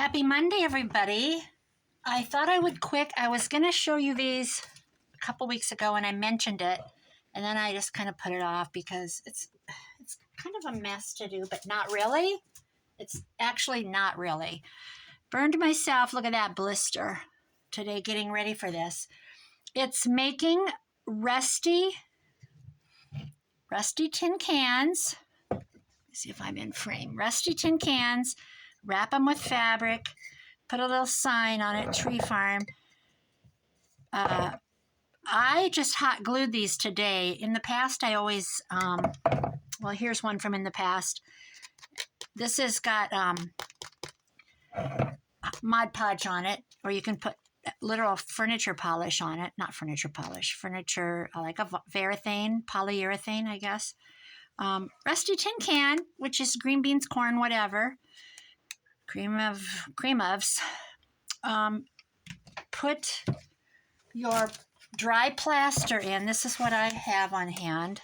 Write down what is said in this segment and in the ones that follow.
Happy Monday, everybody. I thought I would I was going to show you these a couple weeks ago and I mentioned it, and then I just kind of put it off because it's kind of a mess to do, but not really. It's actually not really. Burned myself, look at that blister today getting ready for this. It's making rusty tin cans. Let's see if I'm in frame. Rusty tin cans, wrap them with fabric, put a little sign on it, Tree Farm. I just hot glued these today. In the past, I always, well, here's one from in the past. This has got Mod Podge on it, or you can put literal furniture polish on it. Not furniture polish, furniture, like a varathane, polyurethane, I guess. Rusty tin can, which is green beans, corn, whatever. Cream ofs. Put your dry plaster in. This is what I have on hand.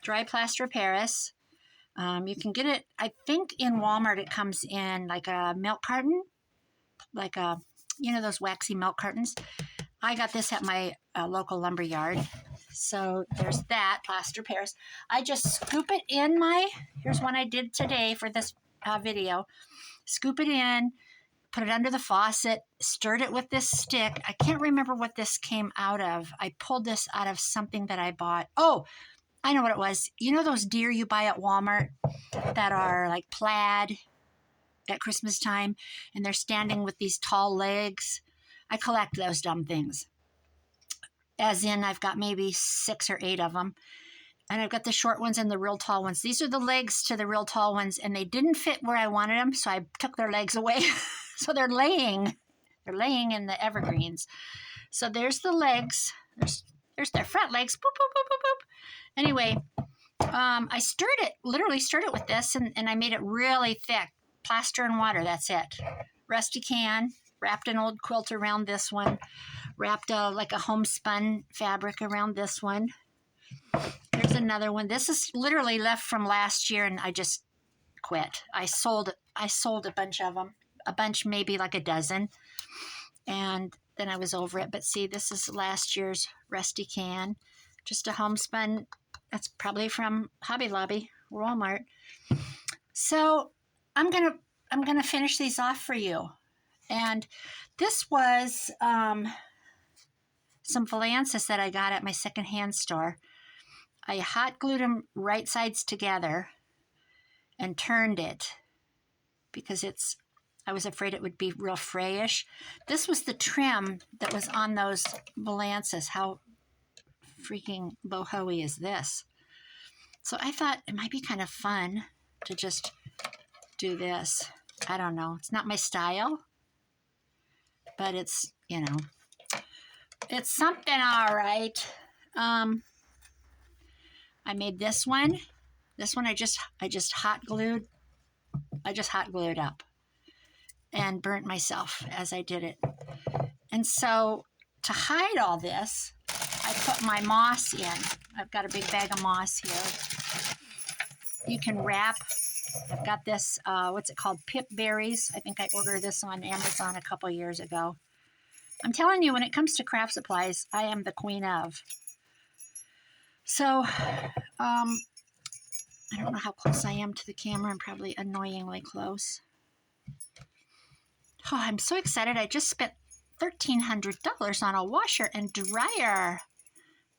Dry plaster Paris. You can get it, I think in Walmart it comes in like a milk carton, like a, you know, those waxy milk cartons. I got this at my local lumber yard. So there's that, plaster Paris. I just scoop it in here's one I did today for this video. Scoop it in, put it under the faucet, stirred it with this stick. I can't remember what this came out of. I pulled this out of something that I bought. Oh, I know what it was. You know those deer you buy at Walmart that are like plaid at Christmas time, and they're standing with these tall legs? I collect those dumb things. As in, I've got maybe 6 or 8 of them. And I've got the short ones and the real tall ones. These are the legs to the real tall ones, and they didn't fit where I wanted them, so I took their legs away. So they're laying in the evergreens. So there's the legs. There's their front legs. Boop, boop, boop, boop, boop. Anyway, I literally stirred it with this, and I made it really thick. Plaster and water, that's it. Rusty can, wrapped an old quilt around this one, wrapped like a homespun fabric around this one. There's another one. This is literally left from last year, and I just quit. I sold a bunch of them, maybe like a dozen, and then I was over it. But see, this is last year's rusty can, just a homespun. That's probably from Hobby Lobby or Walmart. So I'm gonna finish these off for you. And this was some valances that I got at my secondhand store. I hot glued them right sides together and turned it because I was afraid it would be real frayish. This was the trim that was on those valances. How freaking boho-y is this? So I thought it might be kind of fun to just do this. I don't know. It's not my style, but it's, you know, it's something all right. I made this one. This one I just hot glued. I just hot glued up and burnt myself as I did it. And so to hide all this, I put my moss in. I've got a big bag of moss here. You can wrap. I've got this, what's it called? Pip berries. I think I ordered this on Amazon a couple years ago. I'm telling you, when it comes to craft supplies, I am the queen of. So, I don't know how close I am to the camera. I'm probably annoyingly close. Oh, I'm so excited. I just spent $1,300 on a washer and dryer.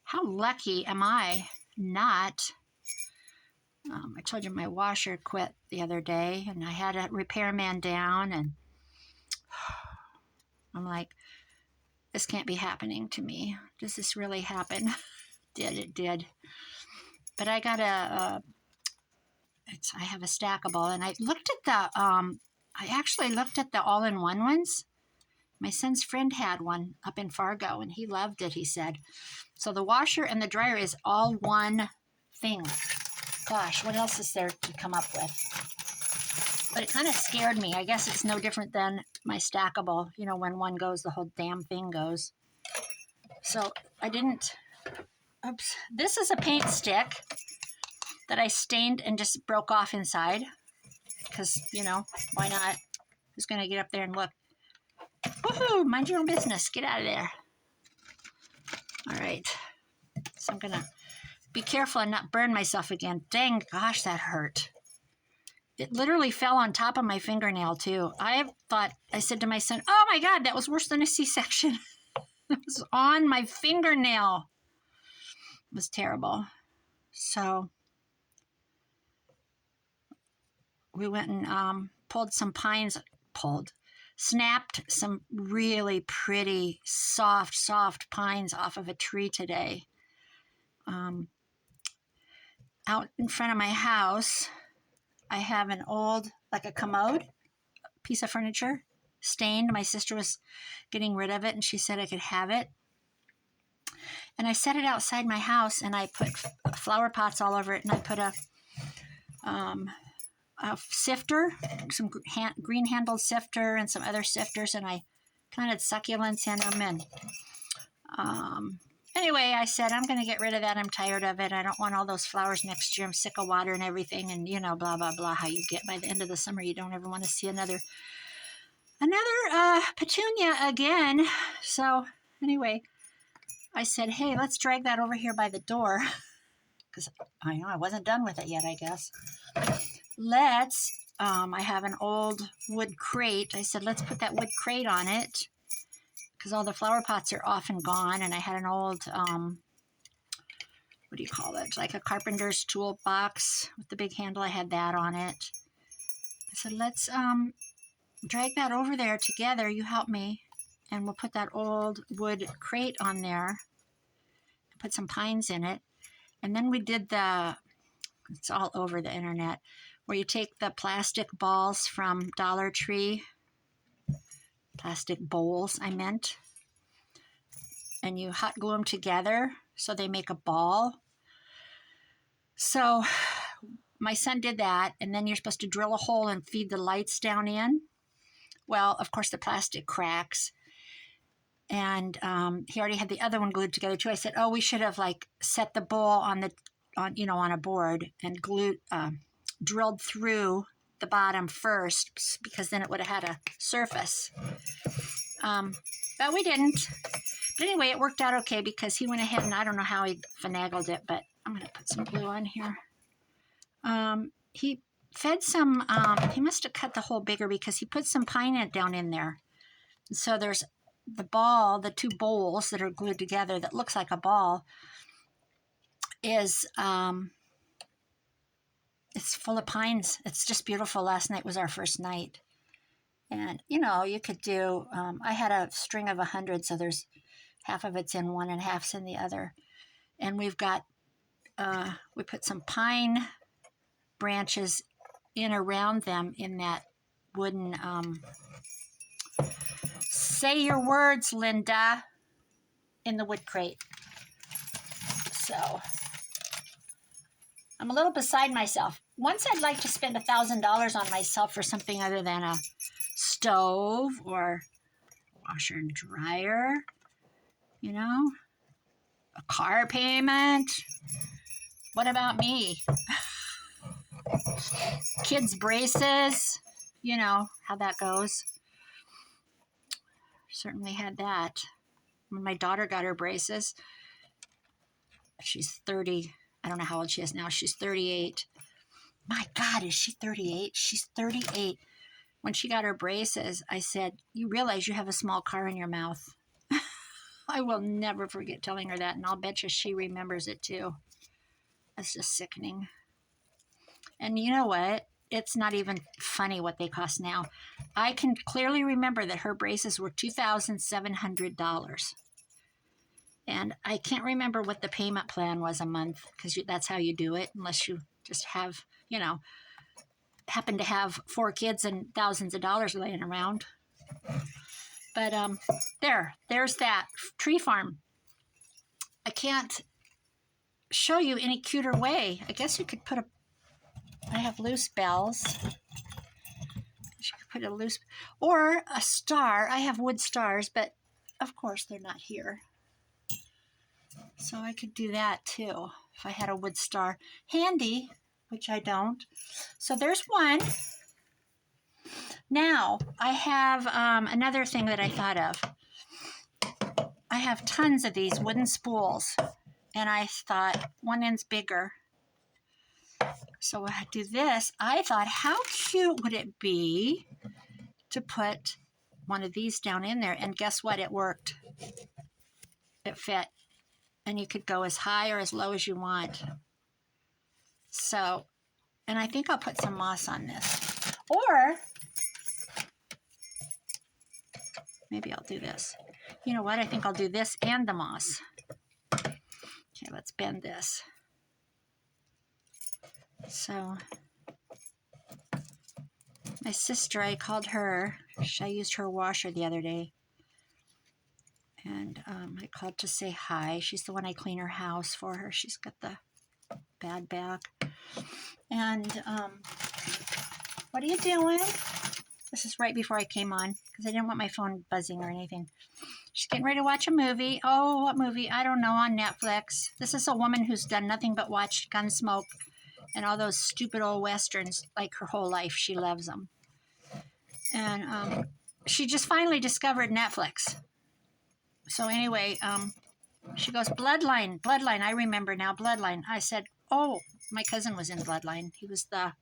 How lucky am I not? I told you my washer quit the other day, and I had a repairman down, and I'm like, this can't be happening to me. Does this really happen? It did. But I got I have a stackable, and I looked at I actually looked at the all-in-one ones. My son's friend had one up in Fargo, and he loved it, he said. So the washer and the dryer is all one thing. Gosh, what else is there to come up with? But it kind of scared me. I guess it's no different than my stackable. You know, when one goes, the whole damn thing goes. So I didn't... Oops. This is a paint stick that I stained and just broke off inside. Because, you know, why not? who's going to get up there and look. Woohoo! Mind your own business. Get out of there. All right. So I'm going to be careful and not burn myself again. Dang, gosh, that hurt. It literally fell on top of my fingernail, too. I said to my son, oh my God, that was worse than a C-section. It was on my fingernail. It was terrible. So we went and snapped some really pretty, soft pines off of a tree today. Out in front of my house, I have an old, like a commode, piece of furniture, stained. My sister was getting rid of it, and she said I could have it. And I set it outside my house, and I put flower pots all over it, and I put a sifter, some green-handled sifter, and some other sifters, and I planted succulents in them. And anyway, I said, I'm going to get rid of that. I'm tired of it. I don't want all those flowers next year. I'm sick of water and everything, and, you know, blah, blah, blah, how you get by the end of the summer. You don't ever want to see another petunia again. So anyway, I said, hey, let's drag that over here by the door, because I wasn't done with it yet, I guess. I have an old wood crate. I said, let's put that wood crate on it, because all the flower pots are off and gone. And I had an old, what do you call it? Like a carpenter's toolbox with the big handle. I had that on it. I said, let's drag that over there together. You help me. And we'll put that old wood crate on there. Put some pines in it. And then we did it's all over the internet, where you take the plastic balls from Dollar Tree, plastic bowls, I meant, and you hot glue them together so they make a ball. So my son did that, and then you're supposed to drill a hole and feed the lights down in. Well, of course, the plastic cracks, and he already had the other one glued together too. I said, oh, we should have set the bowl on a board and drilled through the bottom first, because then it would have had a surface. But we didn't. But anyway, it worked out okay, because he went ahead, and I don't know how he finagled it, but I'm going to put some glue on here. He fed some, he must have cut the hole bigger, because he put some pine down in there. And so there's the two bowls that are glued together that looks like a ball is, it's full of pines. It's just beautiful. Last night was our first night. And, you could do, I had a string of 100, so there's half of it's in one and half's in the other. And we've got, we put some pine branches in around them in that wooden, say your words, Linda, in the wood crate. So I'm a little beside myself. Once I'd like to spend $1,000 on myself for something other than a stove or washer and dryer, a car payment. What about me? Kids' braces, how that goes. Certainly had that. When my daughter got her braces, she's 30. I don't know how old she is now. She's 38. My God, is she 38? She's 38. When she got her braces, I said, you realize you have a small car in your mouth. I will never forget telling her that, and I'll bet you she remembers it too. That's just sickening. And you know what? It's not even funny what they cost now. I can clearly remember that her braces were $2,700. And I can't remember what the payment plan was a month, because that's how you do it, unless you just have, happen to have 4 kids and thousands of dollars laying around. But there's that tree farm. I can't show you any cuter way. I guess you could put I have loose bells. You could put a loose, or a star. I have wood stars, but of course they're not here. So I could do that too, if I had a wood star handy, which I don't. So there's one. Now, I have another thing that I thought of. I have tons of these wooden spools, and I thought one end's bigger. So I do this. I thought, how cute would it be to put one of these down in there? And guess what? It worked. It fit. And you could go as high or as low as you want. So, and I think I'll put some moss on this. Or maybe I'll do this. You know what? I think I'll do this and the moss. Okay, let's bend this. So, my sister, I called her. I used her washer the other day. And I called to say hi. She's the one I clean her house for her. She's got the bad back. And what are you doing? This is right before I came on because I didn't want my phone buzzing or anything. She's getting ready to watch a movie. Oh, what movie? I don't know, on Netflix. This is a woman who's done nothing but watch Gunsmoke and all those stupid old westerns like her whole life. She loves them. And she just finally discovered Netflix. So anyway, she goes, Bloodline. I remember now, Bloodline. I said, oh, my cousin was in Bloodline. He was the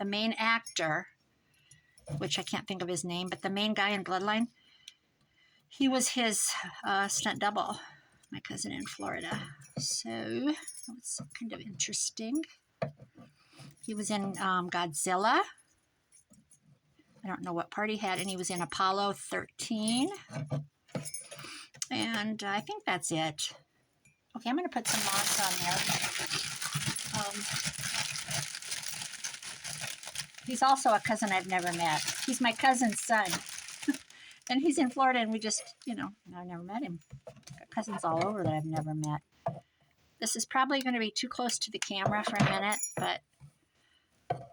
main actor, which I can't think of his name, but the main guy in Bloodline. He was his stunt double, my cousin in Florida. So that's kind of interesting. He was in Godzilla. I don't know what part he had, and he was in Apollo 13. And I think that's it. Okay, I'm going to put some moss on there. He's also a cousin I've never met. He's my cousin's son. And he's in Florida, and we just, I've never met him. Got cousins all over that I've never met. This is probably going to be too close to the camera for a minute, but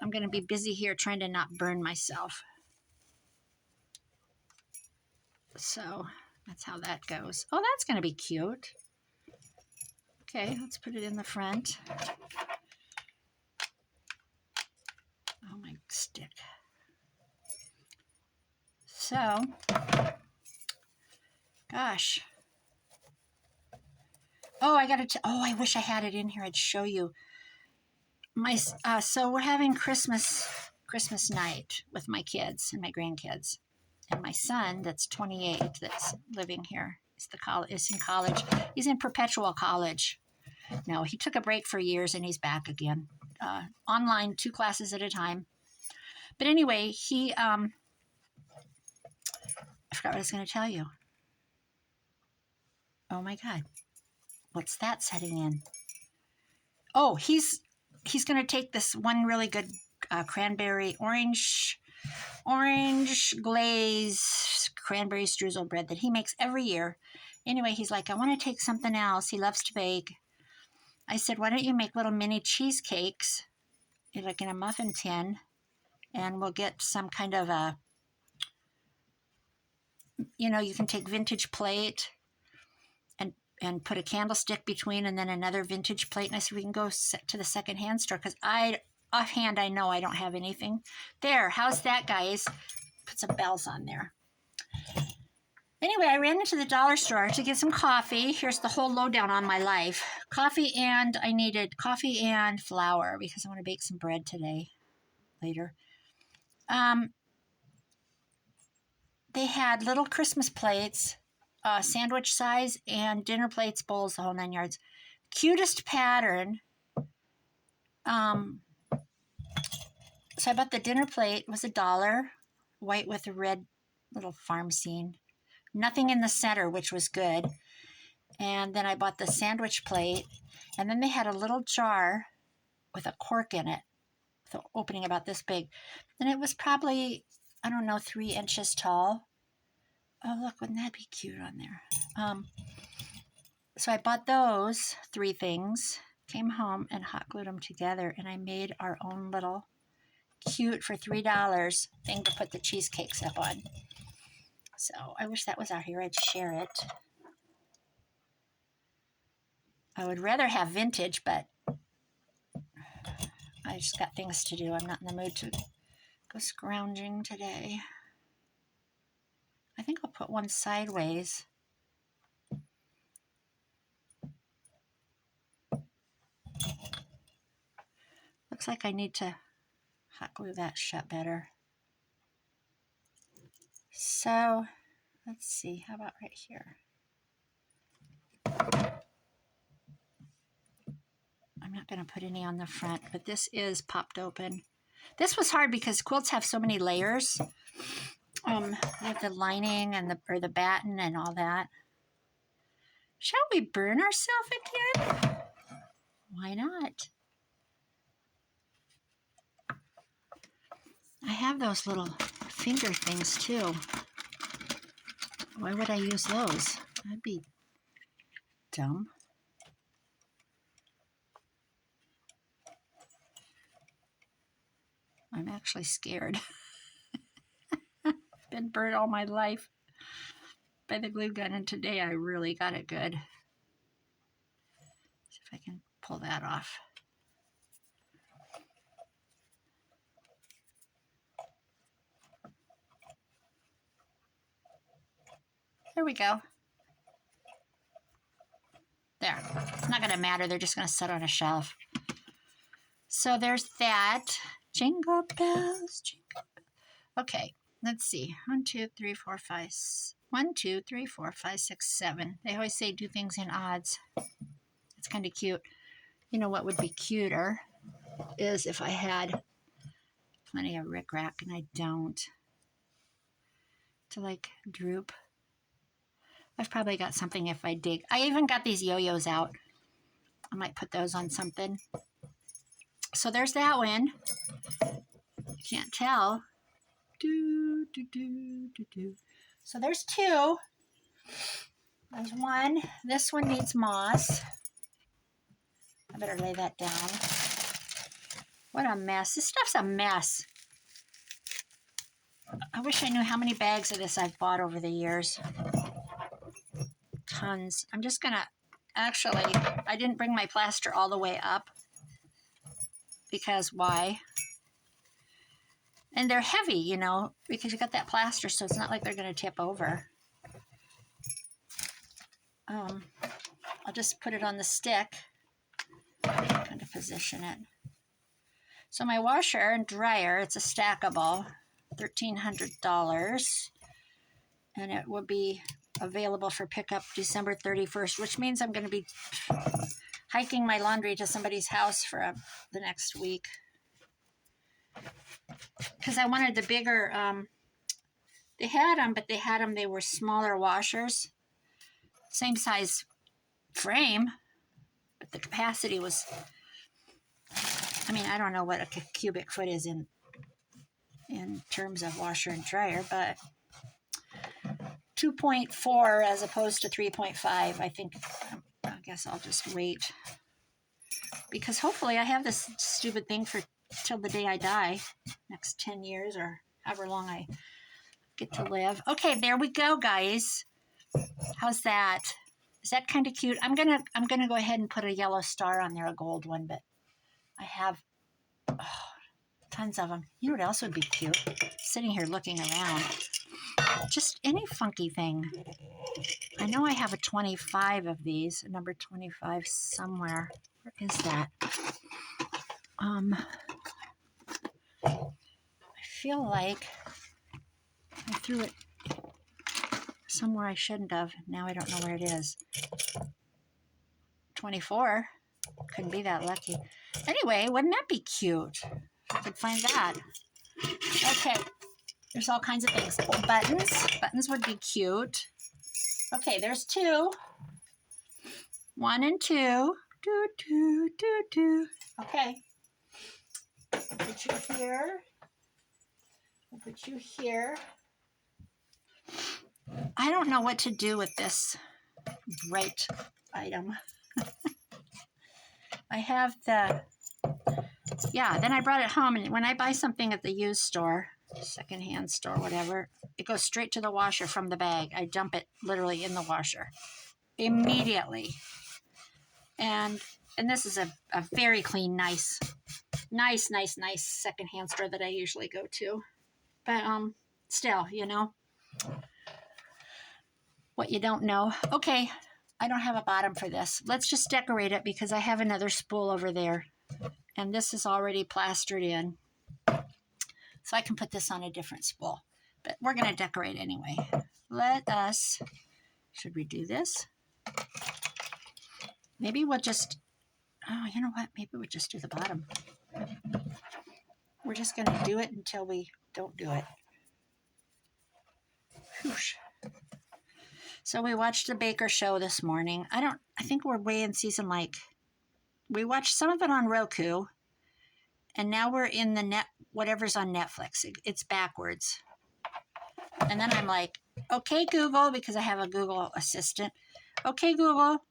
I'm going to be busy here trying to not burn myself. So that's how that goes. Oh, that's going to be cute. Okay, let's put it in the front. Oh, my stick. So, gosh. Oh, I wish I had it in here. I'd show you. So we're having Christmas night with my kids and my grandkids. And my son, that's 28, that's living here, is in college. He's in perpetual college. No, he took a break for years and he's back again. Online, 2 classes at a time. But anyway, he, I forgot what I was going to tell you. Oh my God. What's that setting in? Oh, he's going to take this one really good cranberry orange glaze cranberry streusel bread that he makes every year. Anyway, he's like, I want to take something else. He loves to bake. I said, why don't you make little mini cheesecakes, like in a muffin tin, and we'll get some kind of a, you can take vintage plate and put a candlestick between and then another vintage plate. And I said, we can go to the secondhand store because offhand, I know I don't have anything. There, how's that, guys? Put some bells on there. Anyway, I ran into the dollar store to get some coffee. Here's the whole lowdown on my life. I needed coffee and flour because I want to bake some bread later. They had little Christmas plates, sandwich size, and dinner plates, bowls, the whole 9 yards. Cutest pattern. So I bought the dinner plate. It was $1, white with a red little farm scene. Nothing in the center, which was good. And then I bought the sandwich plate. And then they had a little jar with a cork in it, with an opening about this big. And it was probably, 3 inches tall. Oh, look, wouldn't that be cute on there? So I bought those 3 things, came home and hot glued them together. And I made our own little cute for $3 thing to put the cheesecakes up on. So I wish that was out here. I'd share it. I would rather have vintage, but I just got things to do. I'm not in the mood to go scrounging today. I think I'll put one sideways. Looks like I need to hot glue that shut better. So let's see, how about right here? I'm not going to put any on the front, but this is popped open. This was hard because quilts have so many layers. You have the lining and the batten and all that. Shall we burn ourselves again? Why not? I have those little finger things too. Why would I use those? That'd be dumb. I'm actually scared. Been burnt all my life by the glue gun, and today I really got it good. See if I can pull that off. There we go. There. It's not going to matter. They're just going to sit on a shelf. So there's that. Jingle bells, jingle bells. Okay, let's see. 1, 2, 3, 4, 5. 1, 2, 3, 4, 5, 6, 7. They always say do things in odds. It's kind of cute. You know what would be cuter is if I had plenty of rickrack, and I don't. To like droop. I've probably got something if I dig. I even got these yo-yos out. I might put those on something. So there's that one. You can't tell. Do, do, do, do, do. So there's 2. There's 1. This one needs moss. I better lay that down. What a mess. This stuff's a mess. I wish I knew how many bags of this I've bought over the years. Tons. I'm just gonna, actually, I didn't bring my plaster all the way up. Because why? And they're heavy, you know, because you got that plaster, so it's not like they're going to tip over. I'll just put it on the stick, kind of position it. So my washer and dryer, it's a stackable, $1,300, and it will be available for pickup December 31st, which means I'm going to be hiking my laundry to somebody's house for the next week. Because I wanted the bigger, they had them, but they were smaller washers. Same size frame, but the capacity was, I mean, I don't know what a cubic foot is in terms of washer and dryer, but 2.4 as opposed to 3.5, I think, I guess I'll just wait. Because hopefully I have this stupid thing for till the day I die, next 10 years or however long I get to live. Okay, there we go, guys. How's that? Is that kind of cute? I'm gonna go ahead and put a yellow star on there, a gold one, but I have tons of them. You know what else would be cute? Sitting here looking around. Just any funky thing. I know I have a 25 of these, number 25 somewhere. Where is that? I feel like I threw it somewhere I shouldn't have. Now I don't know where it is. 24. Couldn't be that lucky. Anyway, wouldn't that be cute? If I could find that. Okay. There's all kinds of things. Oh, buttons. Buttons would be cute. Okay, there's 2. 1 and 2. Do, do, do, do. Okay. I'll put you here. I'll put you here. I don't know what to do with this bright item. I have the, yeah, then I brought it home, and when I buy something at the used store, secondhand store, whatever, it goes straight to the washer from the bag. I dump it literally in the washer immediately. And And this is a very clean, nice secondhand store that I usually go to. But still, you know, what you don't know. Okay, I don't have a bottom for this. Let's just decorate it because I have another spool over there. And this is already plastered in. So I can put this on a different spool. But we're going to decorate anyway. Should we do this? Maybe we'll just, oh, you know what? Maybe we'll just do the bottom. We're just going to do it until we don't do it. Whoosh. So we watched the Baker show this morning. I think we're way in season, like, we watched some of it on Roku, and now we're in the whatever's on Netflix. It's backwards. And then I'm like, okay, Google, because I have a Google assistant. Okay, Google,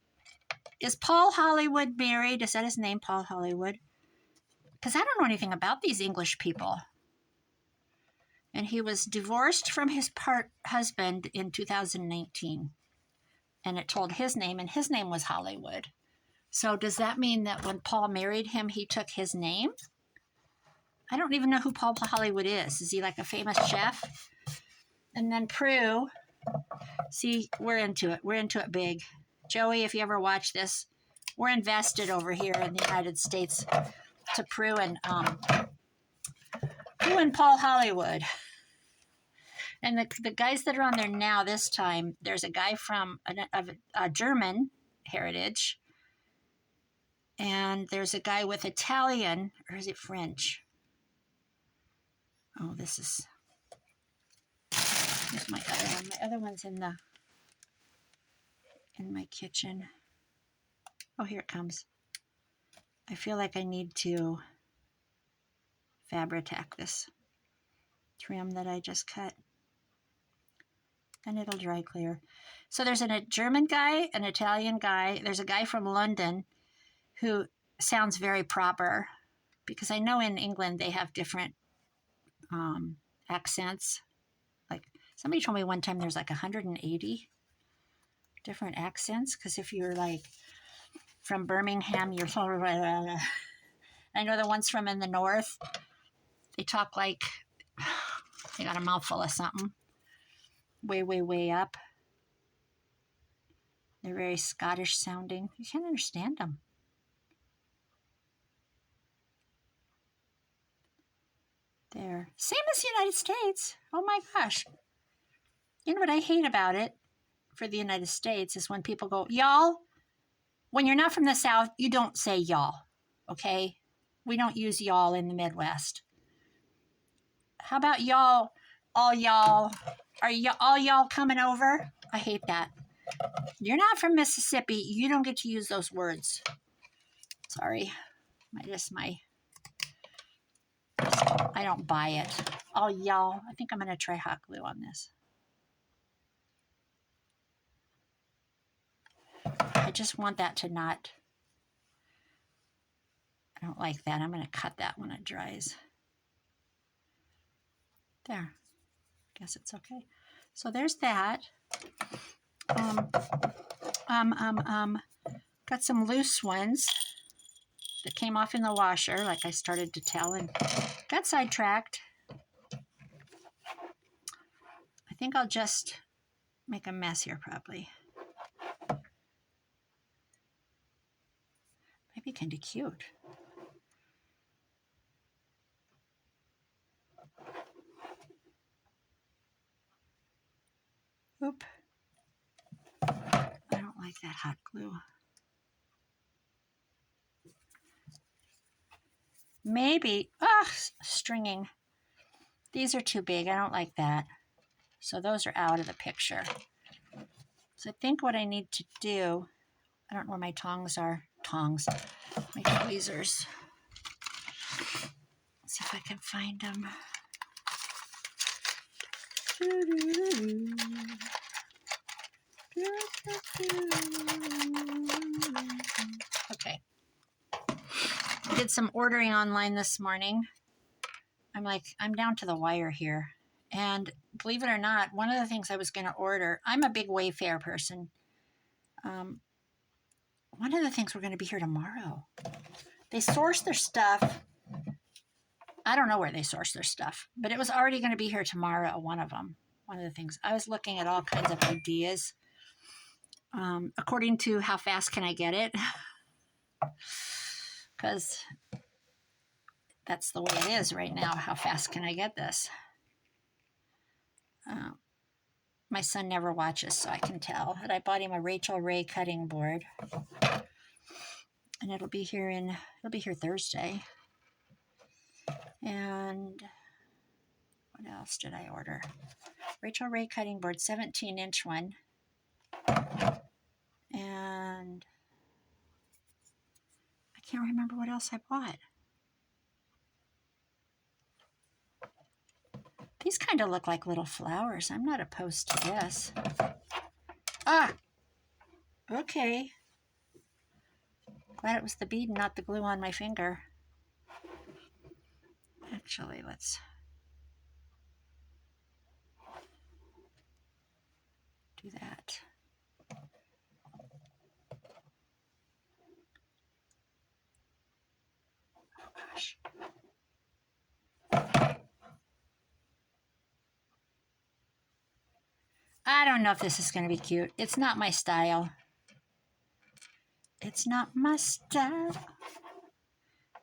is Paul Hollywood married? Is that his name, Paul Hollywood? Because I don't know anything about these English people. And he was divorced from his husband in 2019. And it told his name, and his name was Hollywood. So does that mean that when Paul married him, he took his name? I don't even know who Paul Hollywood is. Is he like a famous chef? And then Prue, see, we're into it. We're into it big. Joey, if you ever watch this, we're invested over here in the United States to Prue and Paul Hollywood. And the guys that are on there now this time, there's a guy from a German heritage, and there's a guy with Italian, or is it French? Oh, here's my other one. My other one's in my kitchen. Oh, here it comes. I feel like I need to Fabri-Tac this trim that I just cut. And it'll dry clear. So there's a German guy, an Italian guy. There's a guy from London who sounds very proper, because I know in England they have different accents. Like somebody told me one time there's like 180 different accents, because if you're like from Birmingham, you're I know the ones from in the north, they talk like they got a mouthful of something. Way up. They're very Scottish sounding. You can't understand them. There. Same as the United States. Oh my gosh. You know what I hate about it for the United States is when people go, y'all. When you're not from the South, you don't say y'all. Okay? We don't use y'all in the Midwest. How about y'all? All y'all. Are all y'all coming over? I hate that. You're not from Mississippi. You don't get to use those words. Sorry. I don't buy it. Oh, y'all. I think I'm going to try hot glue on this. I just want that to not. I don't like that. I'm going to cut that when it dries. There. Guess it's okay. So there's that. Got some loose ones that came off in the washer, like I started to tell, and got sidetracked. I think I'll just make a mess here probably. Maybe kind of cute. Oop. I don't like that hot glue. Maybe, stringing. These are too big. I don't like that. So those are out of the picture. So I think what I need to do, I don't know where my tongs are. My tweezers. Let's see if I can find them. Okay. I did some ordering online this morning. I'm down to the wire here. And believe it or not, one of the things I was going to order, I'm a big Wayfair person. one of the things we're going to be here tomorrow. They source their stuff. I don't know where they source their stuff, but it was already going to be here tomorrow, one of them. One of the things. I was looking at all kinds of ideas. According to how fast can I get it? Because that's the way it is right now. How fast can I get this? My son never watches, so I can tell. And I bought him a Rachel Ray cutting board. And it'll be here Thursday. And what else did I order? Rachel Ray cutting board, 17-inch one. And I can't remember what else I bought. These kind of look like little flowers. I'm not opposed to this. Ah! Okay. Glad it was the bead and not the glue on my finger. Actually, let's do that. Oh, gosh. I don't know if this is going to be cute. It's not my style. It's not my style.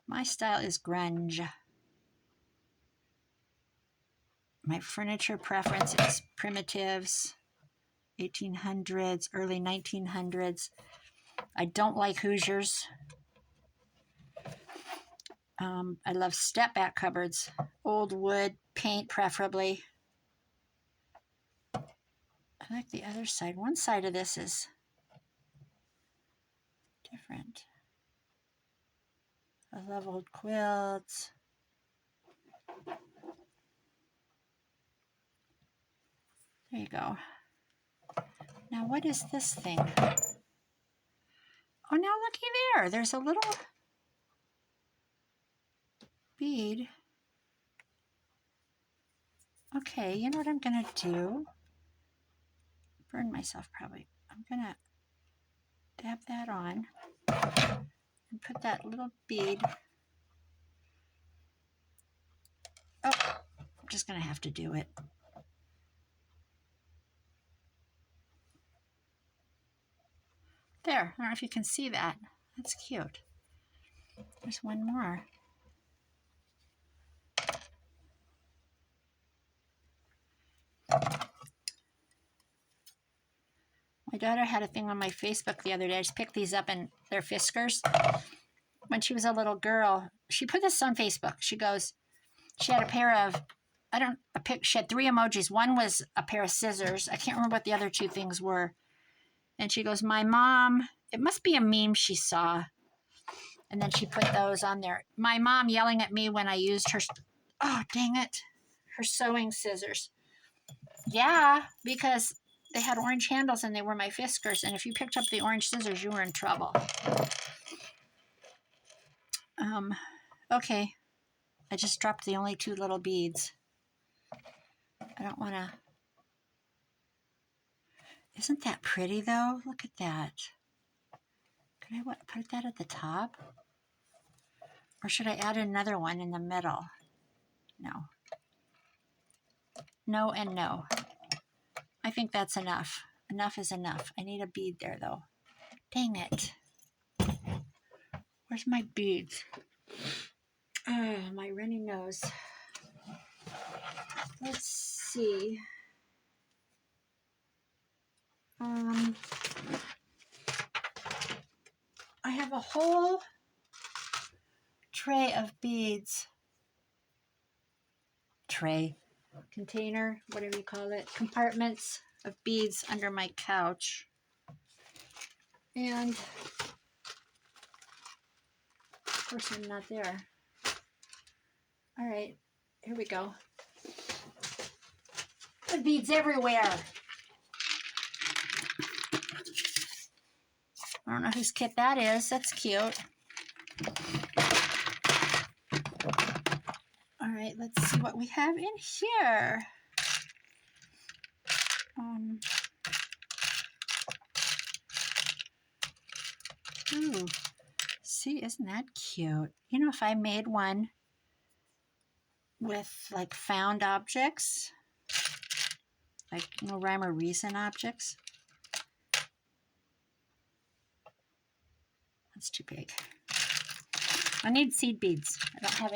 My style is grunge. My furniture preference is primitives, 1800s, early 1900s. I don't like Hoosiers. I love step-back cupboards, old wood, paint preferably. I like the other side. One side of this is different. I love old quilts. There you go. Now, what is this thing? Oh, now looky there. There's a little bead. Okay, you know what I'm going to do? Burn myself probably. I'm going to dab that on and put that little bead. Oh, I'm just going to have to do it. There, I don't know if you can see that. That's cute. There's one more. My daughter had a thing on my Facebook the other day. I just picked these up and they're Fiskars. When she was a little girl, she put this on Facebook. She goes, she had a pair of, she had 3 emojis. One was a pair of scissors. I can't remember what the other 2 things were. And she goes, my mom, it must be a meme she saw. And then she put those on there. My mom yelling at me when I used her, oh, dang it, her sewing scissors. Yeah, because they had orange handles and they were my Fiskars. And if you picked up the orange scissors, you were in trouble. Okay. I just dropped the only 2 little beads. I don't want to. Isn't that pretty, though? Look at that. Could I put that at the top? Or should I add another one in the middle? No. No and no. I think that's enough. Enough is enough. I need a bead there, though. Dang it. Where's my beads? Oh, my runny nose. Let's see. I have a whole tray of beads. Tray. Container, whatever you call it. Compartments of beads under my couch. And of course I'm not there. All right, here we go. The beads everywhere. I don't know whose kit that is. That's cute. All right, let's see what we have in here. Ooh, see, isn't that cute? You know, if I made one with like found objects, like, you know, rhyme or reason objects. That's too big. I need seed beads. I don't have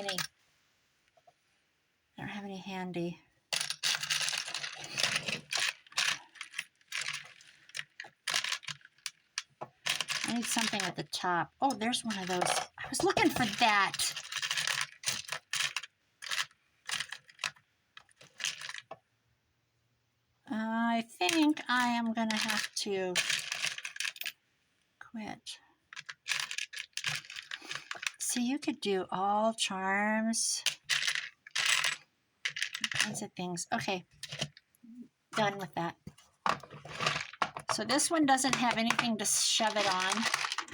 any handy. I need something at the top. Oh, there's one of those. I was looking for that. I think I am going to have to quit. See, you could do all charms, all kinds of things. Okay, done with that. So this one doesn't have anything to shove it on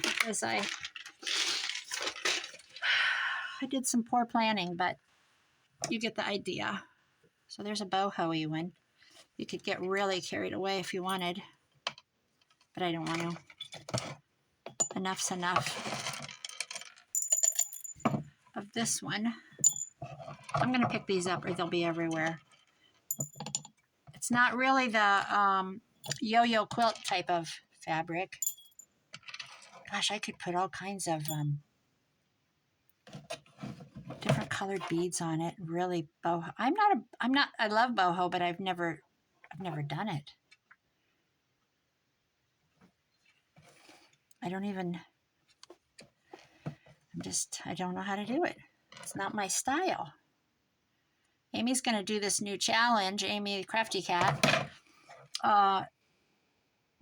because I did some poor planning, but you get the idea. So there's a boho-y one. You could get really carried away if you wanted, but I don't want to. Enough's enough of this one. I'm going to pick these up or they'll be everywhere. It's not really the yo-yo quilt type of fabric. Gosh, I could put all kinds of different colored beads on it. Really boho. I love boho, but I've never done it. I don't know how to do it. It's not my style. Amy's going to do this new challenge, Amy the Crafty Cat.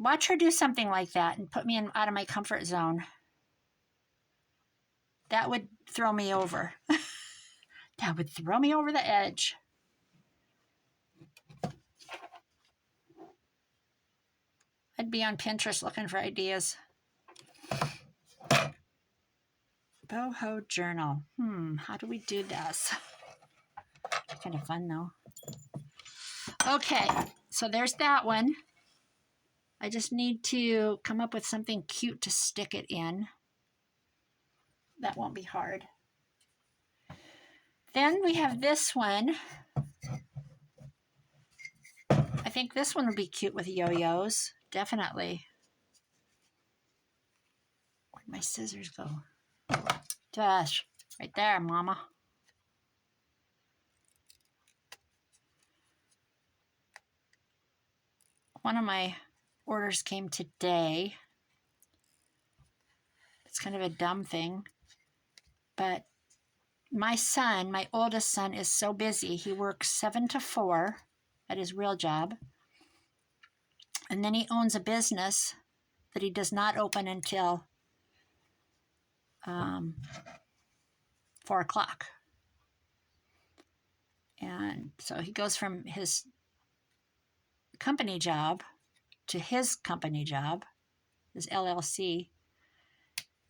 Watch her do something like that and put me out of my comfort zone. That would throw me over. That would throw me over the edge. I'd be on Pinterest looking for ideas. Boho Journal. How do we do this? Kind of fun though. Okay, so there's that one. I just need to come up with something cute to stick it in. That won't be hard. Then we have this one. I think this one would be cute with yo-yos. Definitely. Where'd my scissors go? Dash. Right there, mama. One of my orders came today. It's kind of a dumb thing, but my oldest son, is so busy. He works 7 to 4 at his real job, and then he owns a business that he does not open until 4 o'clock. And so he goes from his company job to his company job, his LLC,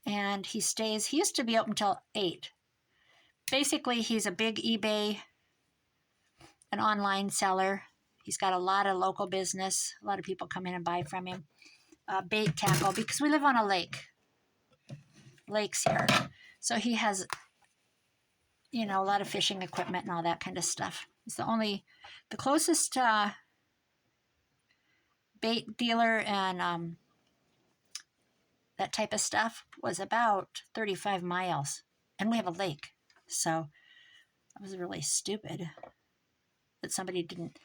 and he used to be open until 8. Basically, he's a big eBay, an online seller. He's got a lot of local business. A lot of people come in and buy from him. Bait tackle, because we live on a lake. Lakes here. So he has, a lot of fishing equipment and all that kind of stuff. It's the closest bait dealer and that type of stuff was about 35 miles. And we have a lake. So that was really stupid that somebody didn't.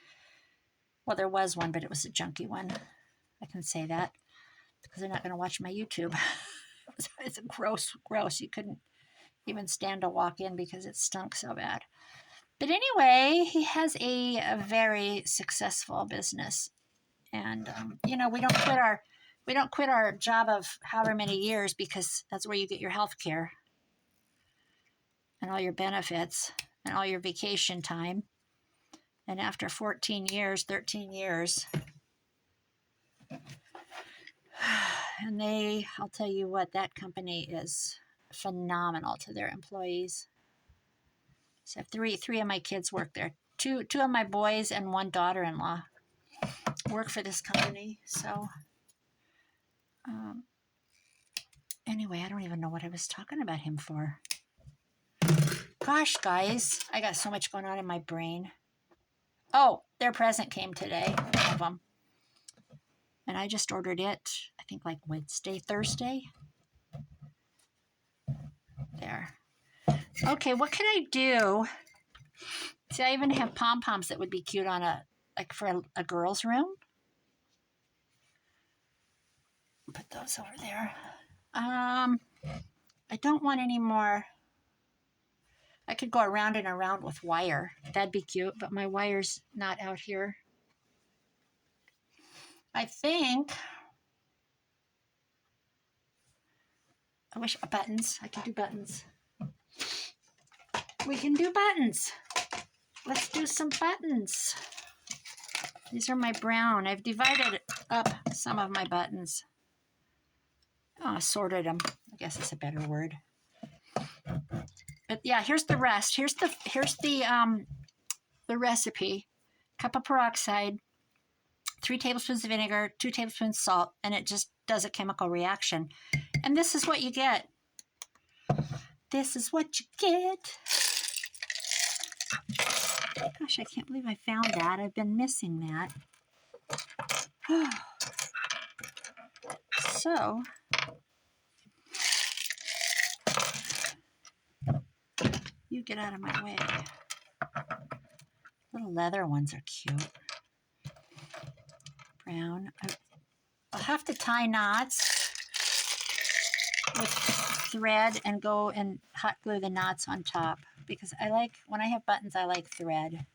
Well, there was one, but it was a junky one. I can say that because they're not going to watch my YouTube. It's gross. You couldn't even stand to walk in because it stunk so bad. But anyway, he has a very successful business, and we don't quit our job of however many years, because that's where you get your health care and all your benefits and all your vacation time. And after 13 years, and I'll tell you what, that company is phenomenal to their employees. So three of my kids work there. Two of my boys and one daughter-in-law work for this company. So Anyway, I don't even know what I was talking about him for. Gosh, guys, I got so much going on in my brain. Oh, their present came today, one of them. And I just ordered it, I think like Wednesday, Thursday. There. Okay, what can I do? See, I even have pom-poms that would be cute on for a girl's room. Put those over there. I don't want any more. I could go around and around with wire. That'd be cute, but my wire's not out here. I think I wish buttons. I could do buttons. We can do buttons. Let's do some buttons. These are my brown. I've divided up some of my buttons. Oh, sorted them. I guess it's a better word. But yeah, here's the rest. Here's the recipe. Cup of peroxide, 3 tablespoons of vinegar, 2 tablespoons salt, and it just does a chemical reaction. And this is what you get. This is what you get. Gosh, I can't believe I found that. I've been missing that. So, you get out of my way. Little leather ones are cute. Brown. I'll have to tie knots with thread and go and hot glue the knots on top, because I like, when I have buttons, I like thread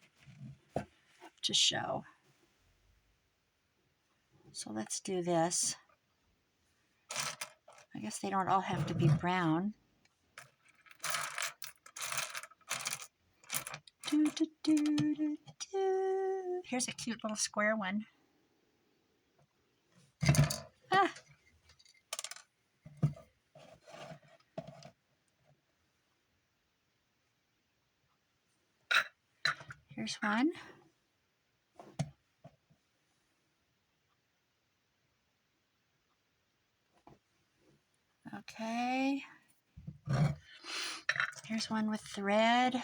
to show. So let's do this. I guess they don't all have to be brown. Here's a cute little square one. Ah. Here's one. Okay. Here's one with thread.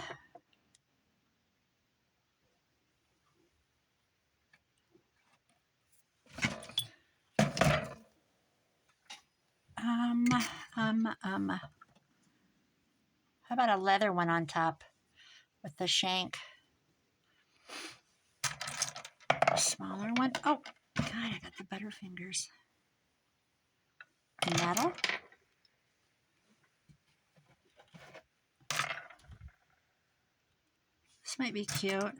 How about a leather one on top with the shank? A smaller one. Oh, God, I got the butterfingers. Metal. This might be cute.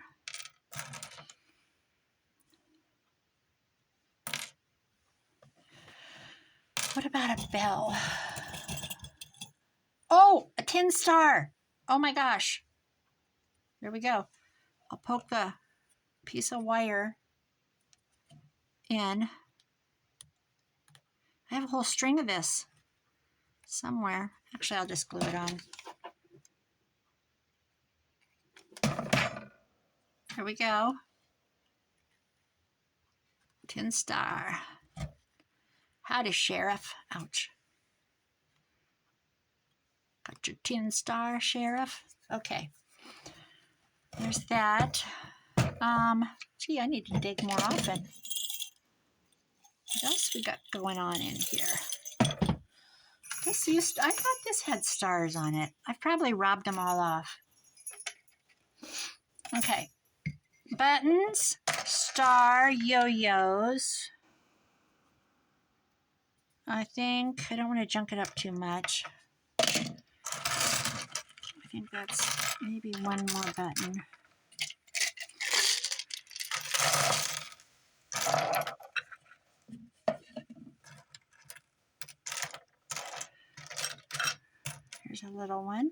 What about a bell? Oh, a tin star. Oh my gosh. There we go. I'll poke a piece of wire in. I have a whole string of this somewhere. Actually, I'll just glue it on. Here we go. Tin star. Howdy, Sheriff. Ouch. Got your tin star, Sheriff. Okay. There's that. Gee, I need to dig more often. What else we got going on in here? I thought this had stars on it. I've probably robbed them all off. Okay. Buttons, star, yo-yos. I think I don't want to junk it up too much. I think that's maybe one more button. Here's a little one.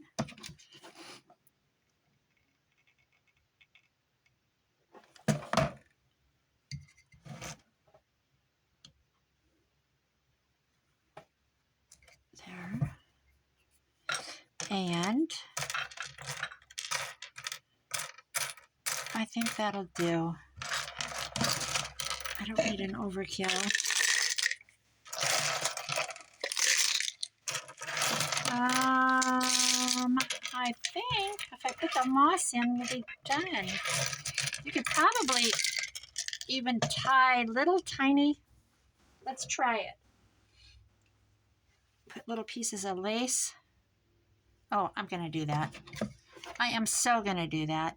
There. And I think that'll do. I don't need an overkill. I think if I put the moss in, we'll be done. You could probably even tie little tiny, let's try it. Put little pieces of lace. Oh, I'm going to do that. I am so going to do that.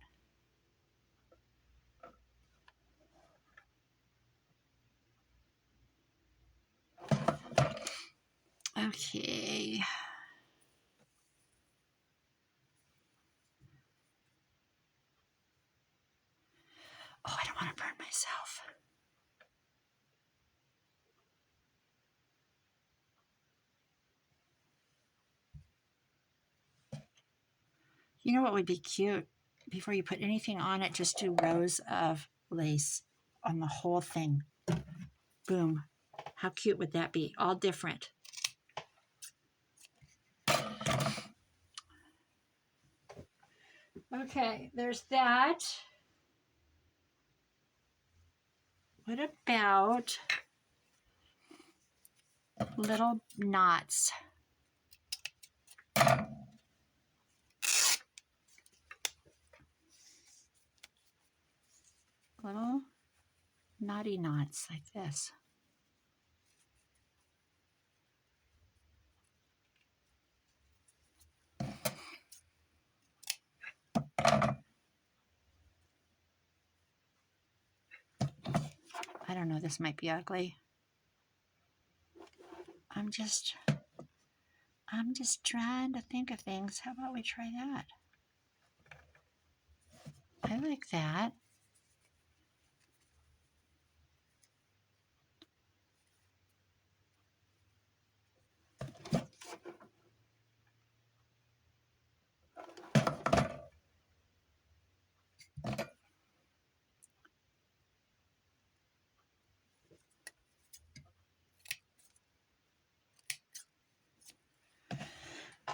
Okay. Oh, I don't want to burn myself. You know what would be cute? Before you put anything on it, just do rows of lace on the whole thing. Boom. How cute would that be? All different. Okay, there's that. What about little knots? Little knotty knots like this. I don't know, this might be ugly. I'm just trying to think of things. How about we try that? I like that.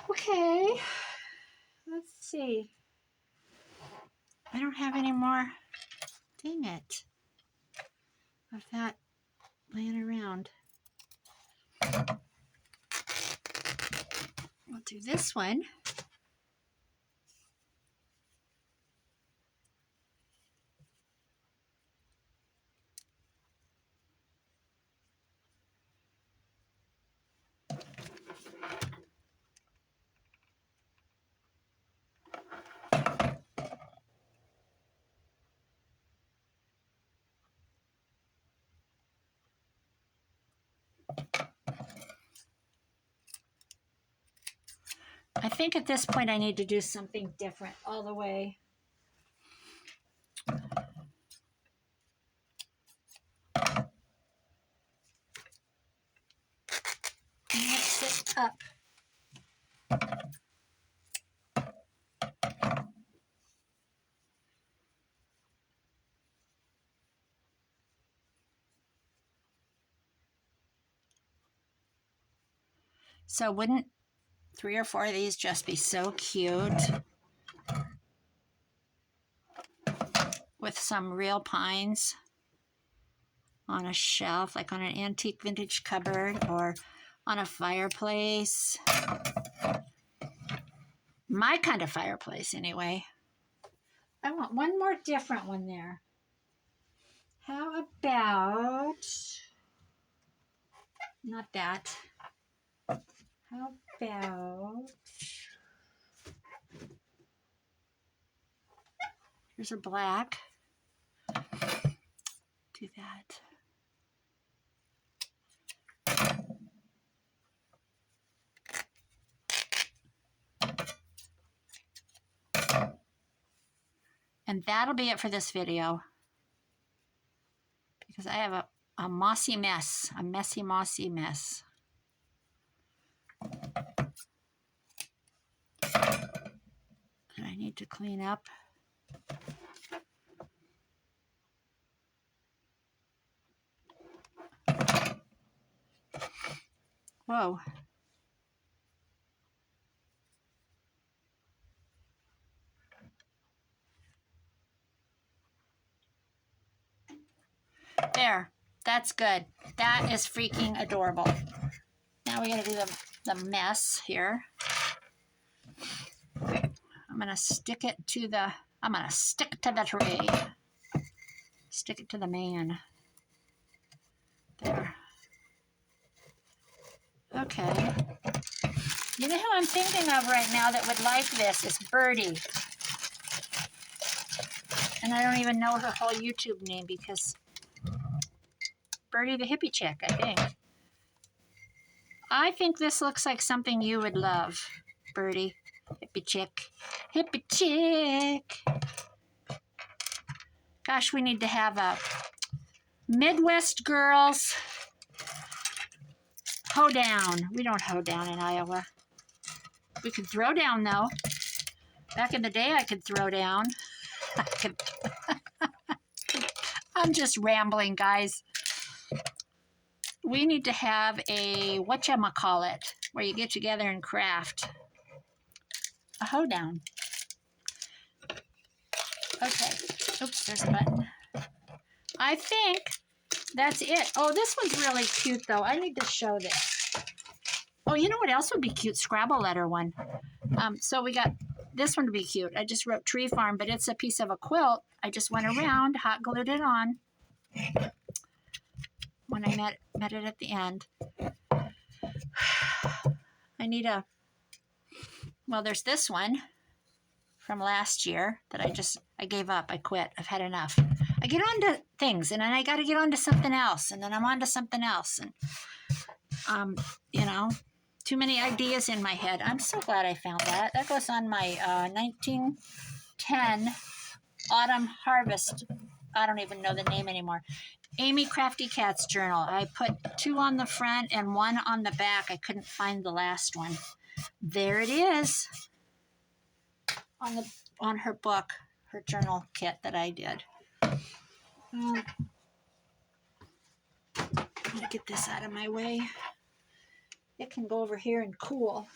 Okay, let's see. I don't have any more. Dang it. Of that laying around. We'll do this one. I think at this point I need to do something different all the way. Mix it up. So wouldn't 3 or 4 of these just be so cute? With some real pines on a shelf, like on an antique vintage cupboard or on a fireplace. My kind of fireplace, anyway. I want one more different one there. How about, not that. How about, here's a black. Do that. And that'll be it for this video. Because I have a mossy mess, a messy, mossy mess. And I need to clean up. Whoa. There, that's good. That is freaking adorable. Now we gotta do the mess here. I'm going to stick it to the, I'm going to stick to the tray. Stick it to the man. There. Okay. You know who I'm thinking of right now that would like this is Birdie. And I don't even know her whole YouTube name because Birdie the hippie chick, I think. I think this looks like something you would love, Birdie. Hippie chick. Hippie chick. Gosh, we need to have a Midwest girls hoedown. We don't hoe down in Iowa. We could throw down, though. Back in the day, I could throw down. I'm just rambling, guys. We need to have a whatchamacallit, where you get together and craft a hoedown. Okay. Oops, there's a button. I think that's it. Oh, this one's really cute, though. I need to show this. Oh, you know what else would be cute? Scrabble letter one. So we got this one to be cute. I just wrote Tree Farm, but it's a piece of a quilt. I just went around, hot glued it on when I met it at the end. I need a, well, there's this one from last year that I gave up. I quit. I've had enough. I get on to things, and then I got to get on to something else, and then I'm on to something else. And, you know, too many ideas in my head. I'm so glad I found that. That goes on my 1910 Autumn Harvest. I don't even know the name anymore. Amy Crafty Cat's journal. I put 2 on the front and 1 on the back. I couldn't find the last one. There it is on her book, her journal kit that I did. I'm gonna get this out of my way. It can go over here and cool.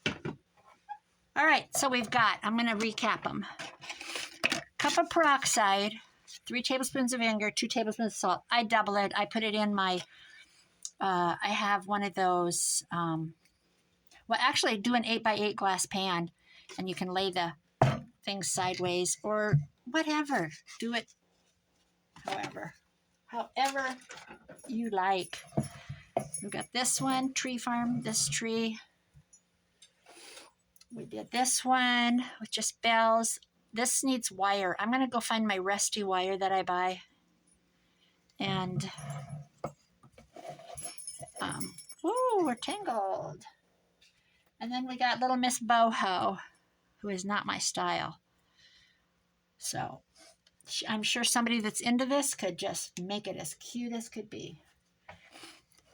All right, so we've got, I'm gonna recap them. Cup of peroxide, 3 tablespoons of vinegar, 2 tablespoons of salt. I double it. I put it in my, I have one of those, well, actually, do an 8x8 glass pan, and you can lay the things sideways or whatever. Do it however you like. We've got this one, Tree Farm, this tree. We did this one with just bells. This needs wire. I'm going to go find my rusty wire that I buy. And, ooh, we're tangled. And then we got little Miss Boho, who is not my style. So, I'm sure somebody that's into this could just make it as cute as could be.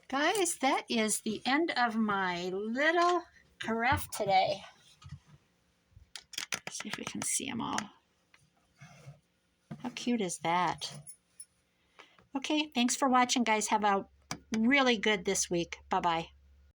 Guys, that is the end of my little carafe today. See if we can see them all. How cute is that? Okay, thanks for watching, guys. Have a really good this week. Bye-bye.